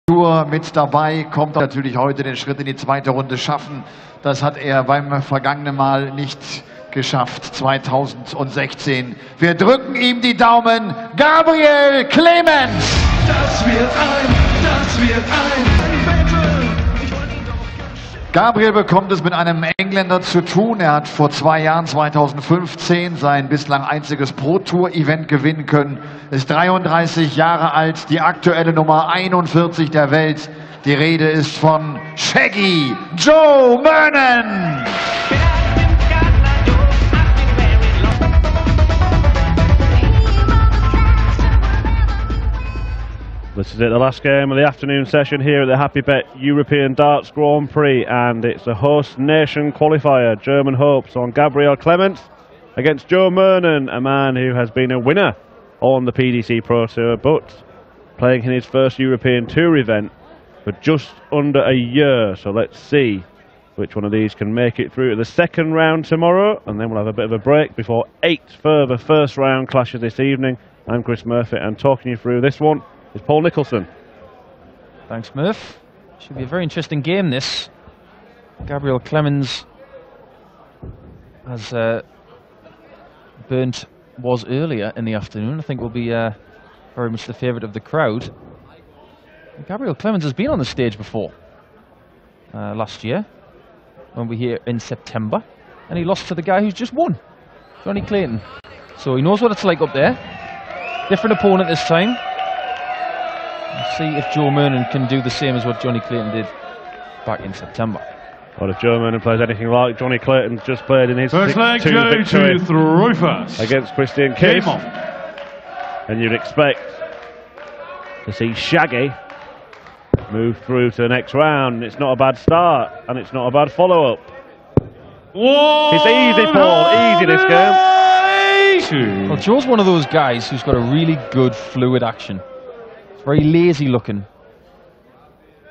Tour mit dabei, kommt natürlich heute den Schritt in die zweite Runde schaffen. Das hat er beim vergangenen Mal nicht geschafft, 2016. Wir drücken ihm die Daumen, Gabriel Clemens! Das wird ein Battle! Gabriel bekommt es mit einem Engländer zu tun. Er hat vor 2 Jahren, 2015, sein bislang einziges Pro-Tour-Event gewinnen können. Ist 33 Jahre alt, die aktuelle Nummer 41 der Welt. Die Rede ist von Shaggy Joe Murnan. This is it, the last game of the afternoon session here at the Happy Bet European Darts Grand Prix, and it's a host nation qualifier, German hopes on Gabriel Clemens against Joe Murnan, a man who has been a winner on the PDC Pro Tour, but playing in his first European Tour event for just under a year. So let's see which one of these can make it through to the second round tomorrow, and then we'll have a bit of a break before 8 further first round clashes this evening. I'm Chris Murphy, and talking you through this one is Paul Nicholson. Thanks, Murph. Should be a very interesting game, this. Gabriel Clemens, as Burnt was earlier in the afternoon, I think will be very much the favourite of the crowd. Gabriel Clemens has been on the stage before, last year, when we were here in September, and he lost to the guy who's just won, Johnny Clayton. So he knows what it's like up there. Different opponent this time. We'll see if Joe Murnan can do the same as what Johnny Clayton did back in September. Well, if Joe Murnan plays anything like Johnny Clayton's just played in his First leg, Joe to throw first against Christian Case, and you'd expect to see Shaggy move through to the next round. It's not a bad start, and it's not a bad follow-up. It's easy, Paul, easy this game. Well, Joe's one of those guys who's got a really good fluid action. Very lazy looking,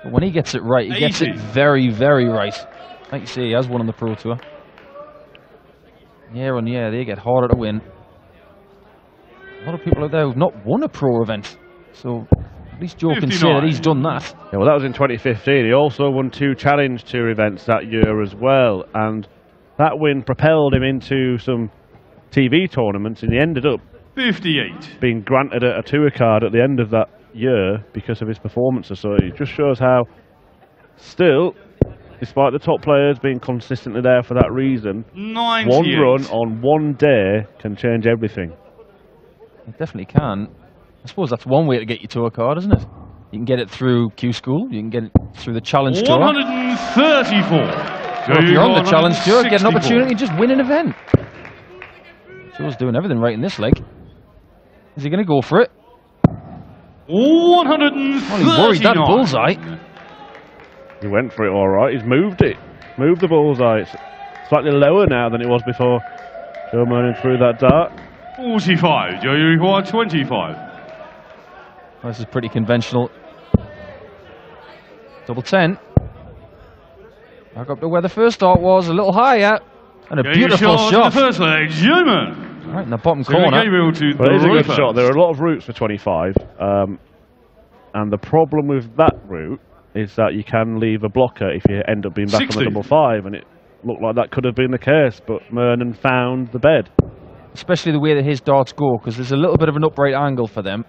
but when he gets it right, he gets it very, very right. Like you say, he has won on the Pro Tour. Year on year, they get harder to win. A lot of people out there who've not won a Pro event, so at least Joe can say that he's done that. Yeah, well, that was in 2015. He also won 2 Challenge Tour events that year as well, and that win propelled him into some TV tournaments, and he ended up 58 being granted a tour card at the end of that year because of his performances. So it just shows how still, despite the top players being consistently there for that reason, 98. one run on one day can change everything. It definitely can. I suppose that's one way to get your tour card, isn't it? You can get it through Q School, you can get it through the Challenge Tour. 134. Or if you're on the Challenge Tour, get an opportunity to just win an event. Joe's doing everything right in this leg. Is he going to go for it? 139. Well, he worried that bullseye. He went for it all right. He's moved it. Moved the bullseye. It's slightly lower now than it was before Joe Murnan threw that dart. 45. Joe, you require 25. Well, this is pretty conventional. Double 10. Back up to where the first dart was, a little higher. And a beautiful shot. The first leg, Joe Murnan. Right in the bottom corner. Well, it is a good shot. There are a lot of routes for 25. And the problem with that route is that you can leave a blocker if you end up being back 60. On the double 5. And it looked like that could have been the case. But Murnan found the bed. Especially the way that his darts go, because there's a little bit of an upright angle for them.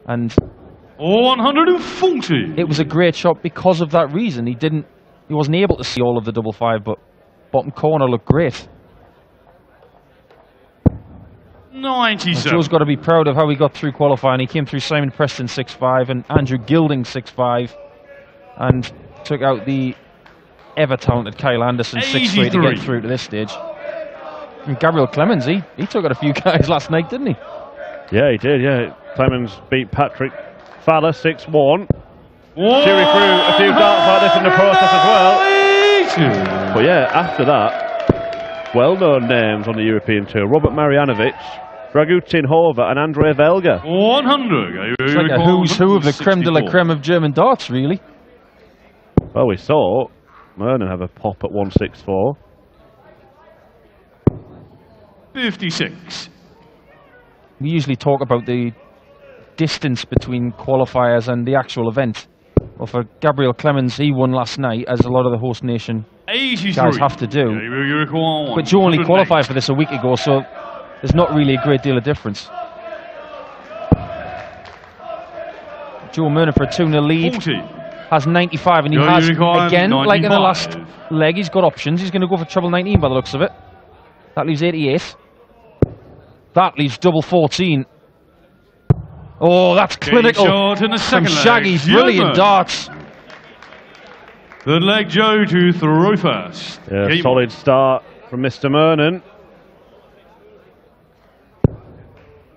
And 140. It was a great shot because of that reason. He wasn't able to see all of the double 5, but bottom corner looked great. 97. Joe's got to be proud of how he got through qualifying. He came through Simon Preston 6-5 and Andrew Gilding 6-5 and took out the ever-talented Kyle Anderson 6-3 to get through to this stage. And Gabriel Clemens, he took out a few guys last night, didn't he? Yeah, he did, yeah. Clemens beat Patrick Fowler 6-1. Cheery through a few darts like this in the process as well. But yeah, after that, well-known names on the European Tour: Robert Marjanovic, Dragutin Hova and Andrei Velga. 100. It's like a who's who of the creme de la creme of German darts, really. Well, we saw Murnan have a pop at 164. 56. We usually talk about the distance between qualifiers and the actual event. Well, for Gabriel Clemens, he won last night, as a lot of the host nation 83. guys have to do. You require But Joe only 108. qualified for this a week ago, so there's not really a great deal of difference. Joe Murnan for a 2-0 lead. 40. Has 95, and he Yo, has, you require again, like in the 95. last leg, he's got options. He's going to go for treble 19 by the looks of it. That leaves 88. That leaves double 14. Oh, that's clinical Short in the from second Shaggy. leg. Brilliant Yeoman. darts. Third leg, Joe to throw first. Yeah, Game solid start from Mr. Murnan.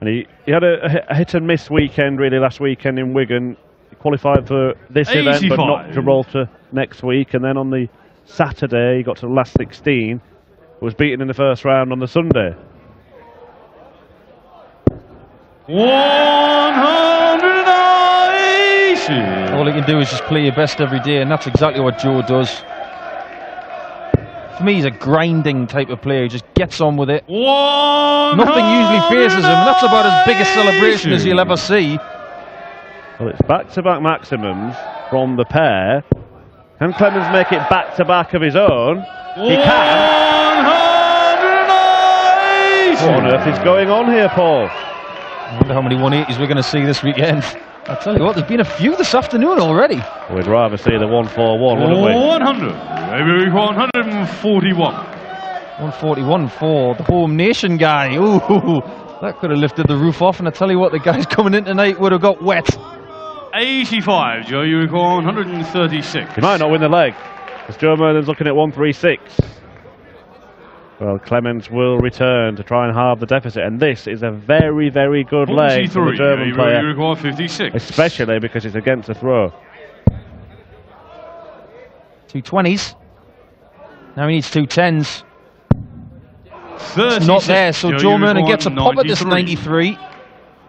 And he had a hit and miss weekend, really, last weekend in Wigan. He qualified for this event, but not 85. Gibraltar next week. And then on the Saturday, he got to the last 16. Was beaten in the first round on the Sunday. 180. All he can do is just play your best every day, and that's exactly what Joe does. For me, he's a grinding type of player. He just gets on with it. Nothing usually phases him. That's about as big a celebration as you'll ever see. Well, it's back-to-back maximums from the pair. Can Clemens make it back-to-back of his own? He can. 180. What on earth is going on here, Paul? I wonder how many 180s we're going to see this weekend. I'll tell you what, there's been a few this afternoon already. We'd rather see the 141, wouldn't we? 100. Maybe 141. 141 for the home nation guy. Ooh, that could have lifted the roof off, and I tell you what, the guys coming in tonight would have got wet. 85, Joe. You require 136. He might not win the leg, because Joe Murnan's looking at 136. Well, Clemens will return to try and halve the deficit, and this is a very, very good leg for the German You player, require 56. especially because it's against a throw. 220s. Now he needs 210s. 36. It's not there, so Joe Murnan gets a pop at this 93. 93.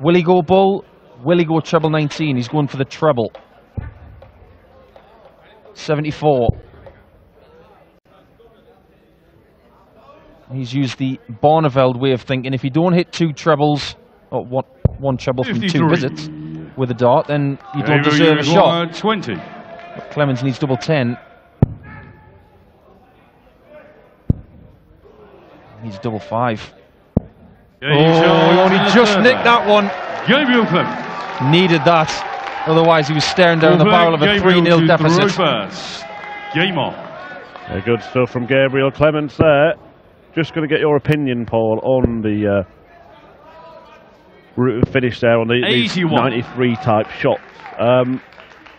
Will he go bull? Will he go treble 19? He's going for the treble. 74. He's used the Barneveld way of thinking. If you don't hit two trebles, or one treble from 53. two visits with a dart, then you don't deserve a shot. 20. But Clemens needs double 10. He's double 5. He only just nicked that one. Gabriel Clemens. Needed that. Otherwise, he was staring down the barrel of a 3-0 deficit. Game on. Very good stuff from Gabriel Clemens there. Just going to get your opinion, Paul, on the finish there on these 93 type shots.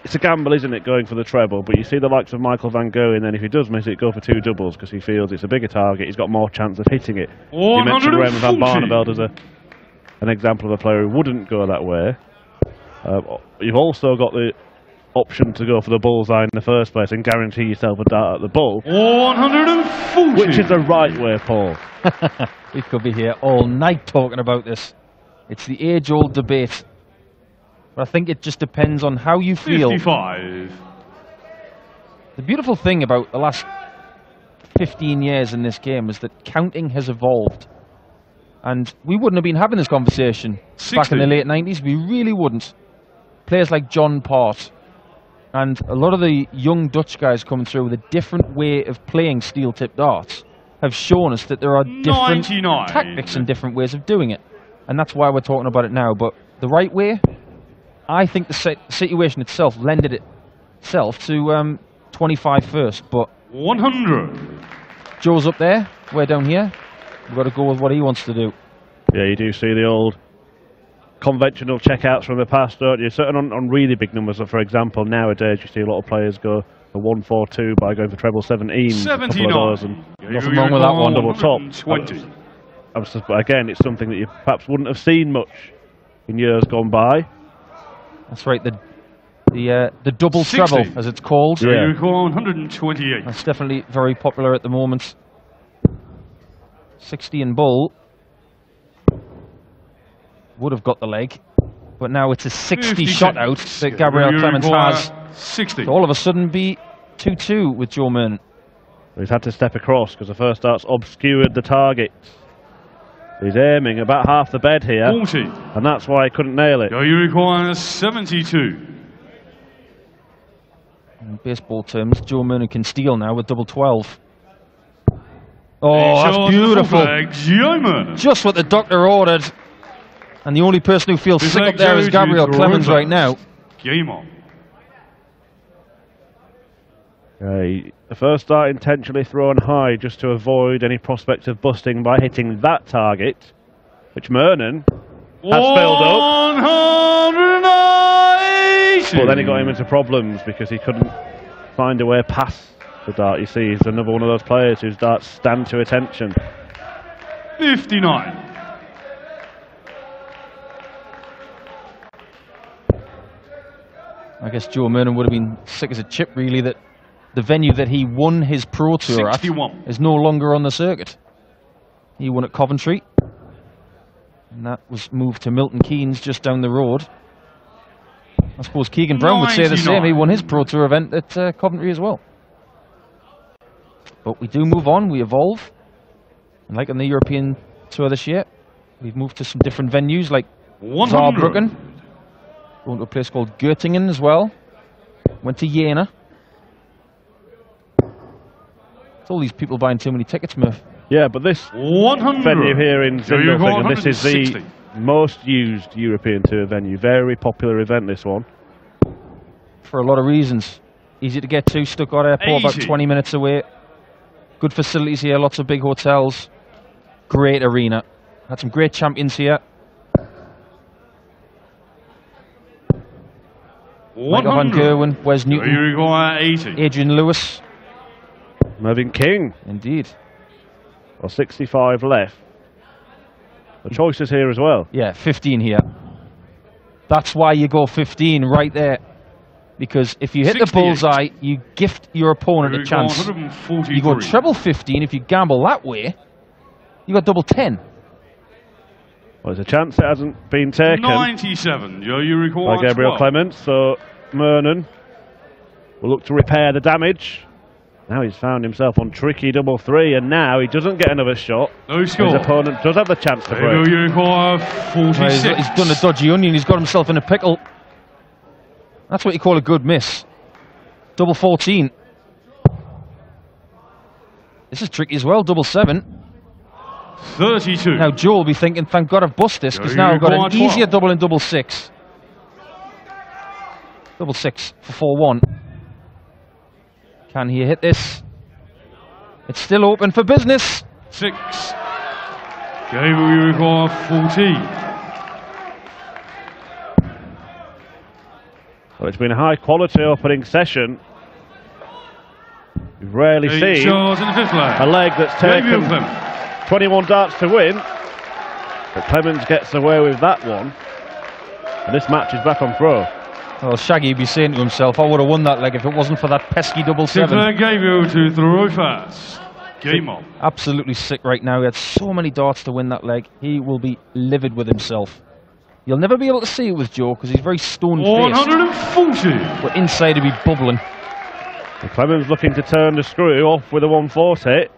It's a gamble, isn't it, going for the treble, but you see the likes of Michael van Gogh, and then if he does miss it, go for two doubles because he feels it's a bigger target, he's got more chance of hitting it. You mentioned Raymond van Barneveld as an example of a player who wouldn't go that way. You've also got the option to go for the bullseye in the first place and guarantee yourself a dart at the bull. 140. Which is the right way, Paul. We could be here all night talking about this. It's the age-old debate. But I think it just depends on how you feel. 55. The beautiful thing about the last 15 years in this game is that counting has evolved. And we wouldn't have been having this conversation 60. back in the late 90s. We really wouldn't. Players like John Part and a lot of the young Dutch guys coming through with a different way of playing steel-tipped darts have shown us that there are different 99. tactics and different ways of doing it. And that's why we're talking about it now. But the right way, I think the situation itself lended itself to 25 first. But 100. Joe's up there, we're down here. We've got to go with what he wants to do. Yeah, you do see the old conventional checkouts from the past, don't you? Certain on really big numbers. So for example, nowadays you see a lot of players go for 142 by going for treble 17. 79. And Nothing wrong with that one. Double top. 20. Again, it's something that you perhaps wouldn't have seen much in years gone by. That's right, the double 60. treble, as it's called. So Yeah. you call 128. That's definitely very popular at the moment. 60 and bull would have got the leg, but now it's a 60 shot out that Gabriel Clemens has. 60. To all of a sudden be 2-2 with Joe Murnan. He's had to step across because the first darts obscured the target. He's aiming about half the bed here, 40. and that's why he couldn't nail it. You require 72. In baseball terms, Joe Murnan can steal now with double 12. Oh, that's beautiful. Just what the doctor ordered. And the only person who feels sick up there is Gabriel Clemens right now. Game on. The first start intentionally thrown high just to avoid any prospect of busting by hitting that target, which Murnan has filled up. 180! But then it got him into problems because he couldn't find a way past the dart. You see, he's another one of those players whose darts stand to attention. 59. I guess Joe Murnan would have been sick as a chip, really, that the venue that he won his Pro Tour 61. at is no longer on the circuit. He won at Coventry, and that was moved to Milton Keynes just down the road. I suppose Keegan Brown would say the same. He won his Pro Tour event at Coventry as well. But we do move on, we evolve. And like on the European Tour this year, we've moved to some different venues like Saarbrücken. Going to a place called Göttingen as well. Went to Jena. It's all these people buying too many tickets, Murph. Yeah, but this venue here in Sindelfingen, this is the most used European Tour venue. Very popular event, this one. For a lot of reasons. Easy to get to, Stuttgart Airport, about 20 minutes away. Good facilities here, lots of big hotels. Great arena. Had some great champions here. Michael van Gerwen, Wes Newton, Adrian Lewis. Mervyn King. Indeed. Well, 65 left. The choices here as well. Yeah, 15 here. That's why you go 15 right there. Because if you hit the bullseye, you gift your opponent a chance. You go treble 15, if you gamble that way, you got double 10. Well, there's a chance it hasn't been taken. 97, you recall by Gabriel Clemens, so Murnan will look to repair the damage. Now he's found himself on tricky double 3, and now he doesn't get another shot. No score. His opponent does have the chance to break. You recall 46. He's done a dodgy onion, he's got himself in a pickle. That's what you call a good miss. Double 14. This is tricky as well, double 7. 32. Now Joe will be thinking, thank God I've bust this, because now I've got an easier double in double 6. Double 6 for 4-1. Can he hit this? It's still open for business. 6. Gabriel recall 14. Well, it's been a high quality opening session. We've rarely seen a leg that's taken 21 darts to win, but Clemens gets away with that one, and this match is back on throw. Well, Shaggy would be saying to himself, I would have won that leg if it wasn't for that pesky double 7. Gabriel to throw fast. Game on. Absolutely sick right now. He had so many darts to win that leg. He will be livid with himself. You'll never be able to see it with Joe because he's very stone-faced. 140. But inside he'll be bubbling. And Clemens looking to turn the screw off with a 140.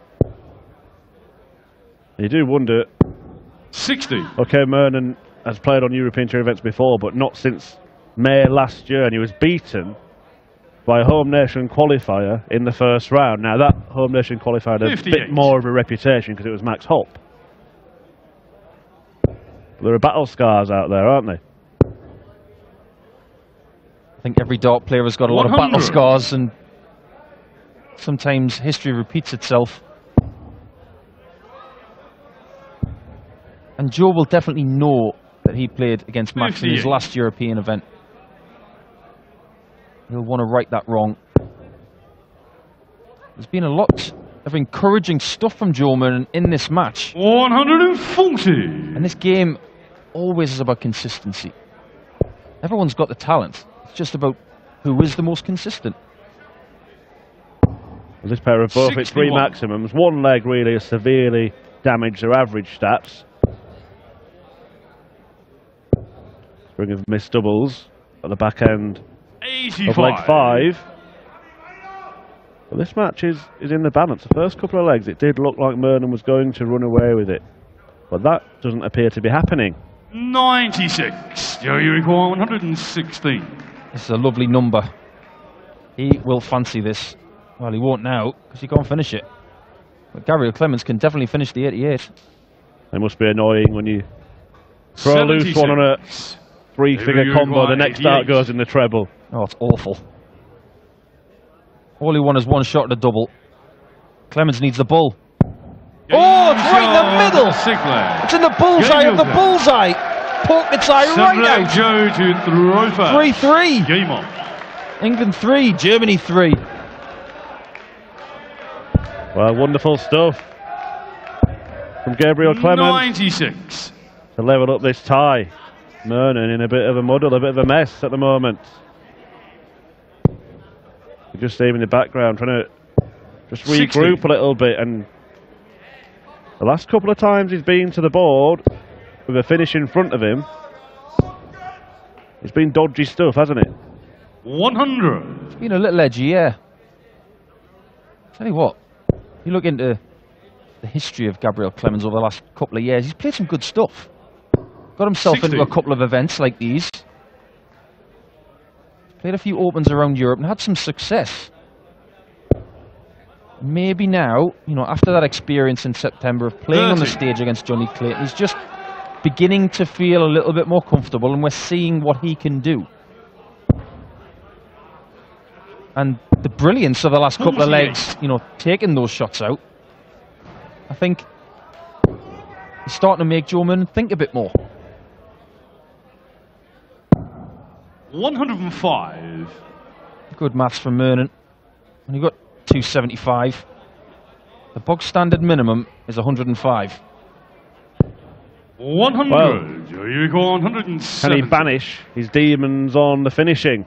You do wonder. 60. Okay, Murnan has played on European Tour events before, but not since May last year, and he was beaten by a home nation qualifier in the first round. Now that home nation qualifier had a bit more of a reputation because it was Max Hopp. But there are battle scars out there, aren't they? I think every dart player has got a lot of battle scars, and sometimes history repeats itself. And Joe will definitely know that he played against Max in his last European event. He'll want to right that wrong. There's been a lot of encouraging stuff from Joe Murnan in this match. 140. And this game always is about consistency. Everyone's got the talent. It's just about who is the most consistent. Well, this pair have both hit 3 maximums. One leg really has severely damaged their average stats. Spring of missed doubles at the back end 85. of leg 5. But this match is in the balance. The first couple of legs, it did look like Murnan was going to run away with it. But that doesn't appear to be happening. 96. You recall 116. This is a lovely number. He will fancy this. Well, he won't now, because he can't finish it. But Gabriel Clemens can definitely finish the 88. It must be annoying when you throw a loose one on a three-figure combo, the next dart goes in the treble. Oh, it's awful. All he won is one shot at a double. Clemens needs the bull. Oh, it's right in the middle! It's in the bullseye of the bullseye! Poke its eye right out! Joe to throw first. 3-3. Game on. England 3, Germany 3. Well, wonderful stuff from Gabriel Clemens 96. to level up this tie. Murnan in a bit of a muddle, a bit of a mess at the moment. You just see him in the background trying to just regroup 60. a little bit, and the last couple of times he's been to the board with a finish in front of him, it's been dodgy stuff, hasn't it? 100. It's been a little edgy, yeah. Tell you what, you look into the history of Gabriel Clemens over the last couple of years, he's played some good stuff. Got himself 60. into a couple of events like these. Played a few opens around Europe and had some success. Maybe now, you know, after that experience in September of playing 30. on the stage against Johnny Clayton, he's just beginning to feel a little bit more comfortable, and we're seeing what he can do. And the brilliance of the last couple of legs, you know, taking those shots out, I think he's starting to make Joe Murnan think a bit more. 105. Good maths from Murnan. And you've got 275. The bog standard minimum is 105. 100. Well, You go 107. can he banish his demons on the finishing?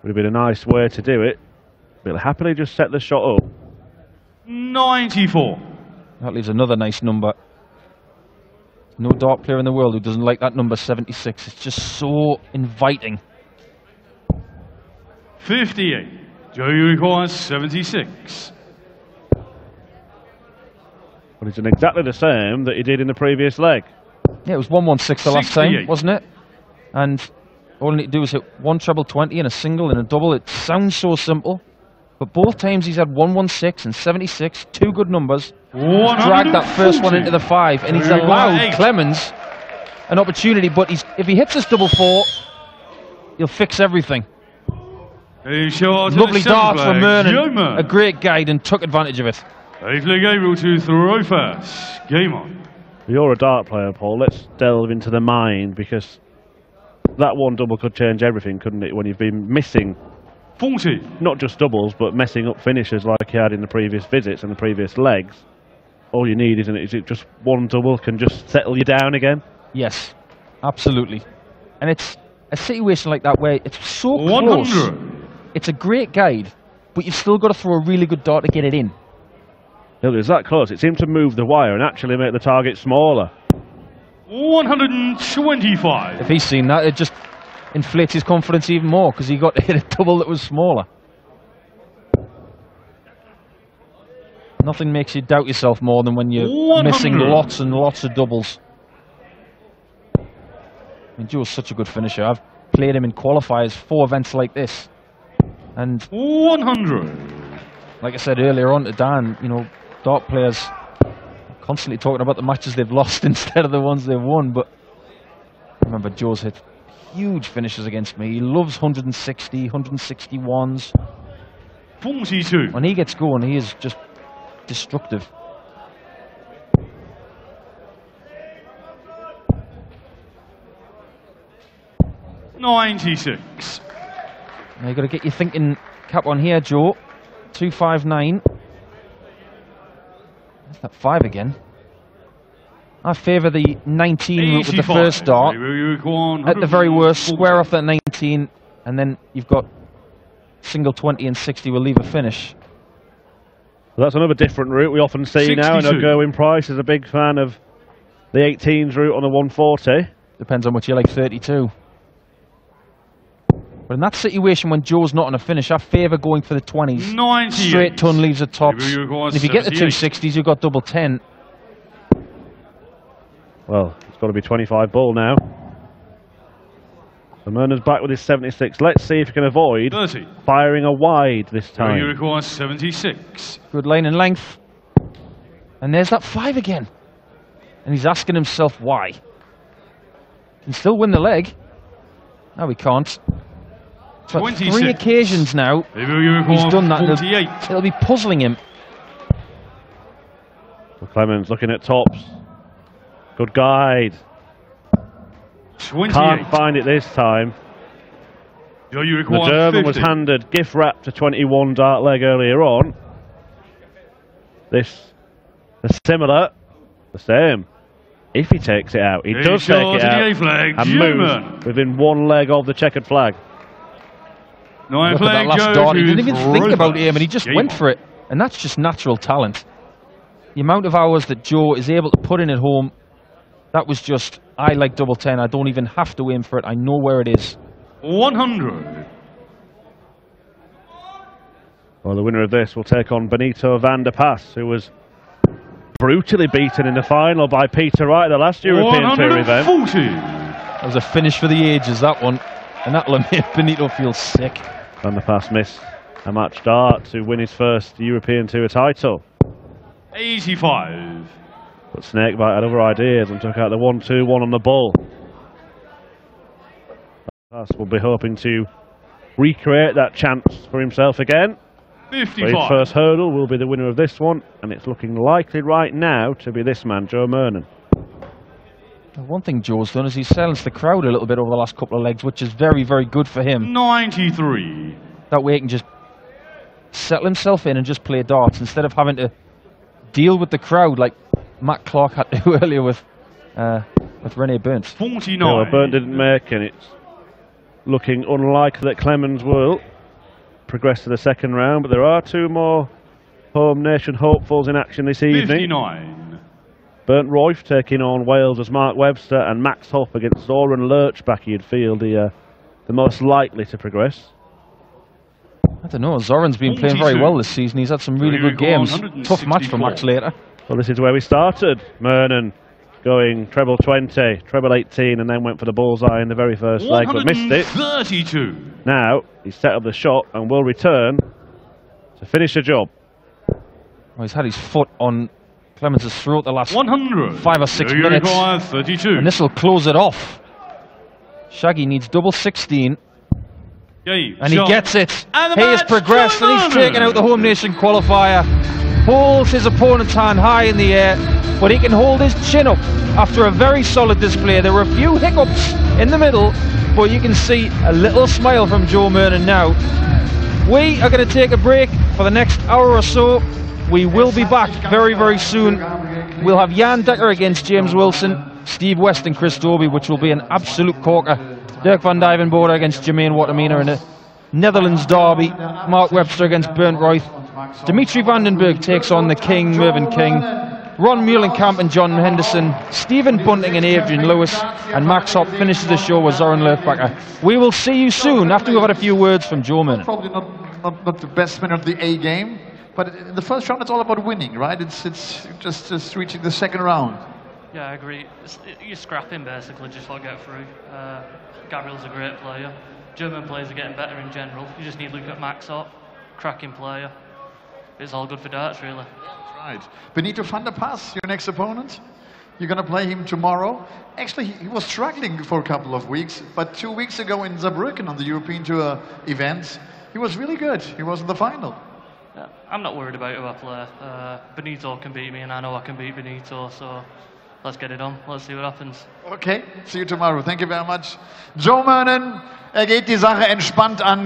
Would have been a nice way to do it. But he'll happily just set the shot up. 94. That leaves another nice number. No dart player in the world who doesn't like that number 76. It's just so inviting. 58. Joe Unicorn 76. But it's exactly the same that he did in the previous leg. Yeah, it was 116 the last time, 68. wasn't it? And all you need to do is hit one treble 20 and a single and a double. It sounds so simple. But both times he's had 116 and 76, two good numbers. Dragged that first one into the 5, and he's allowed Clemens an opportunity, but if he hits this double 4, he'll fix everything. Lovely dart from Murnan, a great guide, and took advantage of it. Gabriel to throw first. Game on. You're a dart player, Paul. Let's delve into the mind, because that one double could change everything, couldn't it? When you've been missing 40. not just doubles, but messing up finishes like he had in the previous visits and the previous legs. All you need, isn't it? Is it just one double can just settle you down again? Yes, absolutely. And it's a situation like that where it's so 100. close. It's a great guide, but you've still got to throw a really good dart to get it in. It was that close. It seemed to move the wire and actually make the target smaller. 125. If he's seen that, it just inflates his confidence even more, because he got to hit a double that was smaller. Nothing makes you doubt yourself more than when you're 100. missing lots and lots of doubles. I mean, Joe's such a good finisher. I've played him in qualifiers, 4 events like this. And 100. like I said earlier on to Dan, you know, dart players are constantly talking about the matches they've lost instead of the ones they've won. But I remember Joe's hit huge finishes against me. He loves 160, 161s. 42. When he gets going, he is just destructive. $96. Now you've got to get your thinking cap on here, Joe. 259. That's that 5 again. I favour the 19 route with the first dart. At the very worst, square off that 19, and then you've got single 20 and 60 will leave a finish. Well, that's another different route we often see now. And Gerwin Price is a big fan of the 18s route on the 140. Depends on what you like, 32. But in that situation when Joe's not on a finish, I favour going for the 20s. 98. Straight ton leaves the tops. And if you get the 260s, you've got double 10. Well, it's got to be 25 ball now. So Murnan's back with his 76. Let's see if he can avoid 30. firing a wide this He time. requires 76. Good line and length. And there's that 5 again. And he's asking himself why. Can still win the leg. No, he can't. So 26. 3 occasions now He requires he's done that. 48. It'll be puzzling him. So Clemens looking at tops. Good guide. 28. Can't find it this time. You The require German 50. was handed gift wrap to 21 dart leg earlier on. This is similar, the same. If he takes it out, he does take it out flag, and German. moves within 1 leg of the checkered flag. 9 Look at that flag, last Joe dart. He to didn't even think throw about pass. aim and he just Game went on. for it. And that's just natural talent. The amount of hours that Joe is able to put in at home, that was just, I like double 10. I don't even have to aim for it. I know where it is. 100. Well, the winner of this will take on Benito van der Pas, who was brutally beaten in the final by Peter Wright at the last European Tour event. 140. That was a finish for the ages, that one. And that'll have made Benito feel sick. Van der Pas missed a match start to win his first European Tour title. 85. But Snakebite had other ideas and took out the 1-2-1 on the bull. Van der Pas will be hoping to recreate that chance for himself again. But his 55. first hurdle will be the winner of this one, and it's looking likely right now to be this man, Joe Murnan. One thing Joe's done is he's silenced the crowd a little bit over the last couple of legs, which is very, very good for him. 93. That way he can just settle himself in and just play darts instead of having to deal with the crowd like Matt Clark had to earlier with Rene Burns. 49. Yeah, well, Burnt didn't make, and it's looking unlikely that Clemens will progress to the second round, but there are 2 more home nation hopefuls in action this evening. 59. Bernd Royf taking on Wales as Mark Webster, and Max Huff against Zoran Lurch back in field, the most likely to progress. I don't know, Zoran's been playing very well this season. He's had some really good games. Tough match for Max later. Well, this is where we started. Murnan going treble 20, treble 18, and then went for the bullseye in the very first leg, but missed it. 132. Now, he's set up the shot and will return to finish the job. Oh, he's had his foot on Clemens' throat the last 100. 5 or 6 You minutes. require 32. And this will close it off. Shaggy needs double 16. Game. And he Shot. gets it. And the He has match, progressed and he's Clemens. taken out the home nation qualifier. Holds his opponent's hand high in the air, but he can hold his chin up after a very solid display. There were a few hiccups in the middle, but you can see a little smile from Joe Murnan now. We are going to take a break for the next hour or so. We will be back very, very soon. We'll have Jan Dekker against James Wilson, Steve West and Chris Dobie, which will be an absolute corker. Dirk van Dijvenbode against Jermaine Watermina in a Netherlands derby. Mark Webster against Bernd Royf. Dimitri Vandenberg takes on the King, Mervyn King. Ron Muhlenkamp and John Henderson. Stephen Bunting and Adrian Lewis. And Max Hopp finishes the show with Zoran Lerchbacher. We will see you soon after we've had a few words from Joe Murnan. Probably not the best man of the A game, but in the first round it's all about winning, right? It's just reaching the second round. Yeah, I agree. You're scrapping basically just to get through. Gabriel's a great player. German players are getting better in general. You just need to look at Max up, cracking player. It's all good for darts, really. That's right. Benito van der Pas, your next opponent. You're going to play him tomorrow. Actually, he was struggling for a couple of weeks, but 2 weeks ago in Saarbrücken on the European Tour event, he was really good. He was in the final. Yeah, I'm not worried about who I play. Benito can beat me, and I know I can beat Benito, so let's get it on. Let's see what happens. Okay, see you tomorrow. Thank you very much. Joe Murnan, geht die Sache entspannt an.